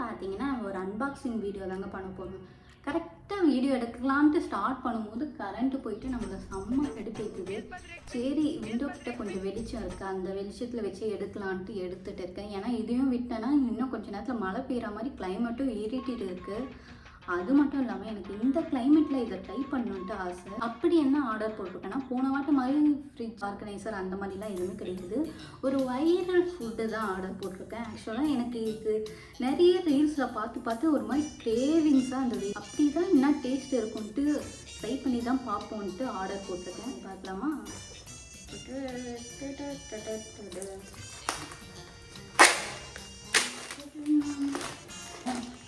பார்த்தீங்கன்னா, ஒரு unboxing video தாங்க பண்ண போறோம். கரெக்ட்டா வீடியோ எடுக்கலான்ட்டு ஸ்டார்ட் பண்ணும்போது கரண்ட் போயிட்டு நம்மள செம்ம கடுப்பேத்துது. சரி விண்டோ கிட்ட கொஞ்சம் வெளிச்சம் இருக்கு. அந்த வெளிச்சத்தில வச்சு எடுக்கலான்ட்டு எடுத்துட்டு இருக்கேன். ஏன்னா இதையும் விட்டேன்னா, இன்னும் கொஞ்ச நேரத்தில மழை பெய்ற மாரி கிளைமேட்டும் இருட்டிட்டு இருக்கு. அது மட்டும் இல்லாம எனக்கு இந்த கிளைமேட்ல இத ட்ரை பண்ணணுன்ட்டு ஆசை. அப்படி என்ன ஆர்டர் போட்டிருக்கேன்னா, போன வாட்டி மாரி ஃப்ரிட்ஜ் ஆர்கனைசர் அந்த மாரிலாம் எதுவுமே கிடையாது. ஒரு வைரல் ஃபுட்டு தான் ஆர்டர் போட்டிருக்கேன். ஆக்சுவலா எனக்கு இது நெறைய ரீல்ஸ்ல பார்த்து பார்த்து ஒரு மாரி கிரேவிங்ஸா இருந்தது. அப்படி தான் என்ன டேஸ்ட் இருக்குன்ட்டு ட்ரை பண்ணி தான் பார்ப்போன்ட்டு ஆர்டர் போட்டிருக்கேன். பார்க்கலாமா?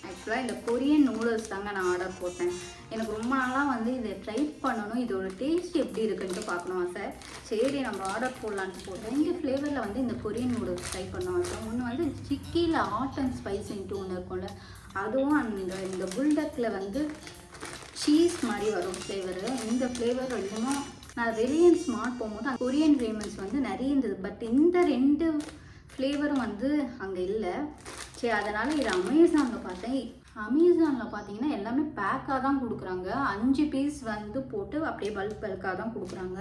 ஆக்சுவலாக இந்த கொரியன் நூடுல்ஸ் தாங்க நான் ஆர்டர் போட்டேன். எனக்கு ரொம்ப நாளாக வந்து இதை ட்ரை பண்ணணும், இதோட டேஸ்ட் எப்படி இருக்குன்ட்டு பார்க்கணும் ஆசை. சரி நம்ம ஆர்டர் போடலான்ட்டு போட்டேன். இந்த ஃப்ளேவரில் வந்து இந்த கொரியன் நூடுல்ஸ் ட்ரை பண்ணோம் ஆசை. ஒன்று வந்து சிக்கியில் ஹாட் அண்ட் ஸ்பைசின்ட்டு ஒன்று இருக்கும்ல, அதுவும் இந்த புல்டக்கில் வந்து சீஸ் மாதிரி வரும் ஃப்ளேவரு. இந்த ஃப்ளேவர் இன்னும் நான் ரிலையன்ஸ் ஸ்மார்ட் போகும்போது அந்த கொரியன் ரேமன்ஸ் வந்து நிறைய இருந்தது. பட் இந்த 2 ஃப்ளேவரும் வந்து அங்கே இல்லை. சரி அதனால் இது அமேசானில் பார்த்தேன். அமேசானில் பார்த்தீங்கன்னா எல்லாமே பேக்காக தான் கொடுக்குறாங்க. 5 பீஸ் வந்து போட்டு அப்படியே பல்காக தான் கொடுக்குறாங்க.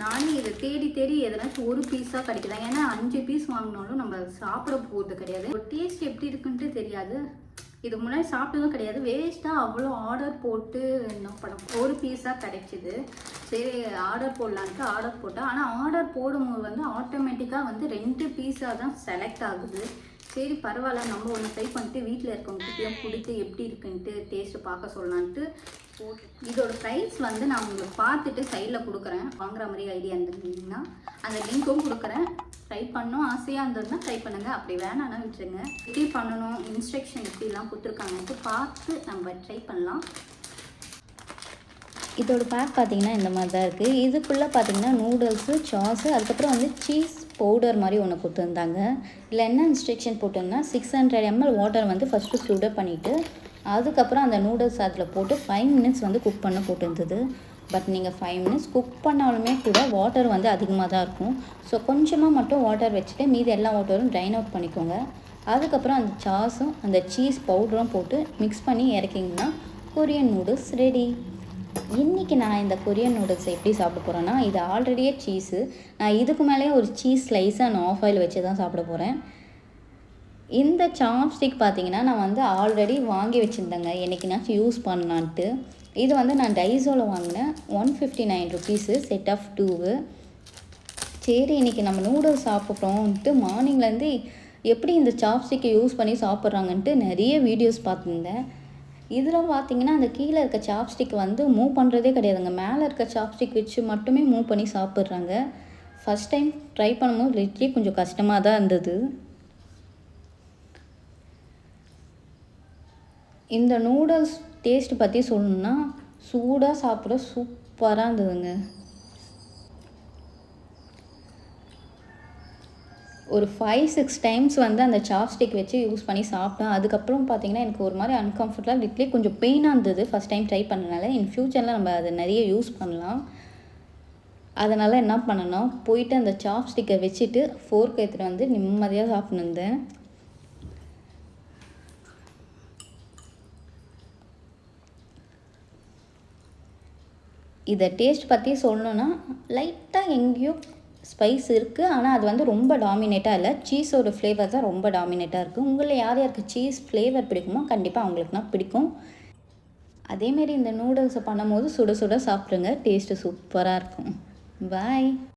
நானே இதை தேடி தேடி எதனாச்சும் ஒரு பீஸாக கிடைக்குதா, ஏன்னா 5 பீஸ் வாங்கினாலும் நம்ம சாப்பிட போகிறது கிடையாது. ஒரு டேஸ்ட் எப்படி இருக்குன்ட்டு தெரியாது. இது முன்னாடி சாப்பிட்டதும் கிடையாது. வேஸ்ட்டாக அவ்வளோ ஆர்டர் போட்டு என்ன பண்ண ஒரு பீஸாக கிடைச்சிது. சரி ஆர்டர் போடலான்ட்டு ஆர்டர் போட்டேன். ஆனால் ஆர்டர் போடும்போது வந்து ஆட்டோமேட்டிக்காக வந்து 2 பீஸாக தான் செலக்ட் ஆகுது. சரி பரவாயில்ல, நம்ம ஒன்று ட்ரை பண்ணிட்டு வீட்டில் இருக்கவங்ககிட்டயும் கொடுத்து எப்படி இருக்குன்ட்டு டேஸ்ட்டு பார்க்க சொல்லலான்ட்டு போட்டு. இதோட ப்ரைஸ் வந்து நான் உங்களுக்கு பார்த்துட்டு சைடில் கொடுக்குறேன். வாங்குற மாதிரி ஐடியா இருந்திருந்தீங்கன்னா அந்த லிங்க்கும் கொடுக்குறேன். ட்ரை பண்ணணும் ஆசையாக இருந்ததுன்னா ட்ரை பண்ணுங்கள், அப்படி வேணான்னா விட்டுருங்க. எப்படி பண்ணணும், இன்ஸ்ட்ரக்ஷன் எப்படிலாம் கொடுத்துருக்காங்கன்ட்டு பார்த்து நம்ம ட்ரை பண்ணலாம். இதோட பேக் பார்த்திங்கன்னா இந்த மாதிரி தான் இருக்குது. இதுக்குள்ளே பார்த்திங்கன்னா நூடுல்ஸு, சாஸு, அதுக்கப்புறம் வந்து சீஸ் பவுடர் மாதிரி ஒன்று கொடுத்துருந்தாங்க. இதில் என்ன இன்ஸ்ட்ரக்ஷன் போட்டிருந்தா 600 ml வாட்டர் வந்து ஃபஸ்ட்டு சுட பண்ணிவிட்டு அதுக்கப்புறம் அந்த நூடுல்ஸ் அதில் போட்டு 5 minutes வந்து குக் பண்ண போட்டிருந்தது. பட் நீங்கள் 5 minutes குக் பண்ணாலுமே கூட வாட்டர் வந்து அதிகமாக தான் இருக்கும். ஸோ கொஞ்சமாக மட்டும் வாட்டர் வச்சுட்டு மீதி எல்லா வாட்டரும் ட்ரைன் அவுட் பண்ணிக்கோங்க. அதுக்கப்புறம் அந்த சாஸும் அந்த சீஸ் பவுடரும் போட்டு மிக்ஸ் பண்ணி இறக்கிங்கன்னா கொரியன் நூடுல்ஸ் ரெடி. இன்றைக்கி நான் இந்த கொரியன் நூடுல்ஸ் எப்படி சாப்பிட போகிறேன்னா, இது ஆல்ரெடியே சீஸு. நான் இதுக்கு மேலேயே ஒரு சீஸ் ஸ்லைஸை நான் ஆஃப் ஆயில் வச்சு தான் சாப்பிட போகிறேன். இந்த சாப்ஸ்டிக் பார்த்திங்கன்னா நான் வந்து ஆல்ரெடி வாங்கி வச்சுருந்தேங்க, என்றைக்குனாச்சும் யூஸ் பண்ணலான்ட்டு. இது வந்து நான் டைஸோவில் வாங்கினேன். 159 ருபீஸு செட் ஆஃப் 2. சரி இன்றைக்கி நம்ம நூடுல்ஸ் சாப்பிட்றோன்ட்டு மார்னிங்லேருந்து எப்படி இந்த சாப்ஸ்டிக்கை யூஸ் பண்ணி சாப்பிட்றாங்கன்ட்டு நிறைய வீடியோஸ் பார்த்துருந்தேன். இதில் பார்த்திங்கன்னா அந்த கீழே இருக்க சாப்ஸ்டிக் வந்து மூவ் பண்ணுறதே கிடையாதுங்க. மேலே இருக்க சாப்ஸ்டிக் வச்சு மட்டுமே மூவ் பண்ணி சாப்பிட்றாங்க. ஃபஸ்ட் டைம் ட்ரை பண்ணும்போது லிட்ரலி கொஞ்சம் கஷ்டமாக தான் இருந்தது. இந்த நூடுல்ஸ் டேஸ்ட் பற்றி சொல்லணுன்னா சூடாக சாப்பிட சூப்பராக இருந்ததுங்க. ஒரு 5-6 டைம்ஸ் வந்து அந்த சாப்ஸ்டிக் வச்சு யூஸ் பண்ணி சாப்பிட்டேன். அதுக்கப்புறம் பார்த்திங்கன்னா எனக்கு ஒரு மாதிரி அன்கம்ஃபர்டபுளாக லிட்லி கொஞ்சம் பெயினாக இருந்தது ஃபஸ்ட் டைம் ட்ரை பண்ணனால. இன் ஃப்யூச்சரில் நம்ம அதை நிறைய யூஸ் பண்ணலாம். அதனால் என்ன பண்ணேன்னா போயிட்டு அந்த சாப்ஸ்டிக்கை வச்சுட்டு ஃபோர்க் எடுத்துகிட்டு வந்து நிம்மதியாக சாப்பிட்ணுந்தேன். இதை டேஸ்ட் பற்றி சொல்லணுன்னா லைட்டாக எங்கேயோ ஸ்பைஸ் இருக்குது, ஆனால் அது வந்து ரொம்ப டாமினேட்டாக இல்லை. சீஸோட ஃப்ளேவர் தான் ரொம்ப டாமினேட்டாக இருக்குது. உங்களில் யார் யாருக்கு சீஸ் ஃப்ளேவர் பிடிக்குமோ கண்டிப்பாக அவங்களுக்குனா பிடிக்கும். அதேமாரி இந்த நூடுல்ஸை பண்ணும்போது சுட சுட சாப்பிட்ருங்க, டேஸ்ட்டு சூப்பராக இருக்கும். பாய்.